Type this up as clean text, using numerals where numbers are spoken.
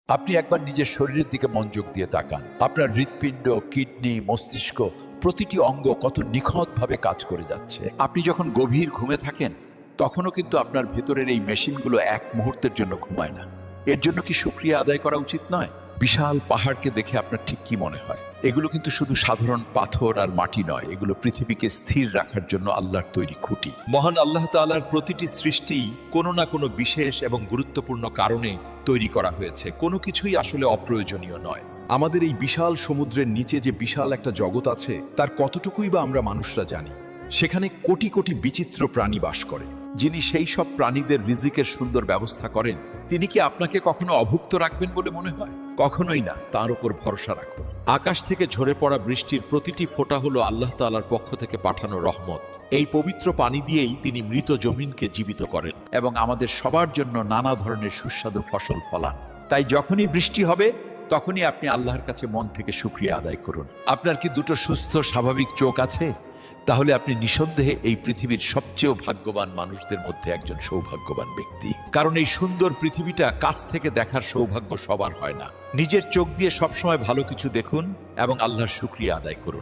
আপনি একবার নিজের শরীরের দিকে মনোযোগ দিয়ে তাকান। আপনার হৃৎপিণ্ড, কিডনি, মস্তিষ্ক, প্রতিটি অঙ্গ কত নিখুঁতভাবে কাজ করে যাচ্ছে। আপনি যখন গভীর ঘুমে থাকেন তখনও কিন্তু আপনার ভেতরের এই মেশিনগুলো এক মুহূর্তের জন্য ঘুমায় না। এর জন্য কি শুকরিয়া আদায় করা উচিত নয়? বিশাল পাহাড়কে দেখে আপনার ঠিক কি মনে হয়? এগুলো কিন্তু শুধু সাধারণ পাথর আর মাটি নয়, এগুলো পৃথিবীকে স্থির রাখার জন্য আল্লাহর তৈরি খুঁটি। মহান আল্লাহ তাআলার প্রতিটি সৃষ্টি কোনো না কোনো বিশেষ এবং গুরুত্বপূর্ণ কারণে তৈরি করা হয়েছে। কোনো কিছুই আসলে অপ্রয়োজনীয় নয়। আমাদের এই বিশাল সমুদ্রের নিচে যে বিশাল একটা জগৎ আছে, তার কতটুকুই বা আমরা মানুষরা জানি। সেখানে কোটি কোটি বিচিত্র প্রাণী বাস করে। যিনি সেই সব প্রাণীদের রিজিকের সুন্দর ব্যবস্থা করেন, তিনি কি আপনাকে কখনো অভুক্ত রাখবেন বলে মনে হয়? কখনোই না। তার উপর ভরসা রাখুন। আকাশ থেকে ঝরে পড়া বৃষ্টির প্রতিটি ফোঁটা হলো আল্লাহ তাআলার পক্ষ থেকে পাঠানো রহমত। এই পবিত্র পানি দিয়েই তিনি মৃত জমিনকে জীবিত করেন এবং আমাদের সবার জন্য নানা ধরনের সুস্বাদু ফসল ফলান। তাই যখনই বৃষ্টি হবে তখনই আপনি আল্লাহর কাছে মন থেকে শুকরিয়া আদায় করুন। আপনার কি দুটো সুস্থ স্বাভাবিক চোখ আছে? তাহলে আপনি নিঃসন্দেহে এই পৃথিবীর সবচেয়ে ভাগ্যবান মানুষদের মধ্যে একজন সৌভাগ্যবান ব্যক্তি। কারণ এই সুন্দর পৃথিবীটা কাছ থেকে দেখার সৌভাগ্য সবার হয় না। নিজের চোখ দিয়ে সবসময় ভালো কিছু দেখুন এবং আল্লাহর শুকরিয়া আদায় করুন।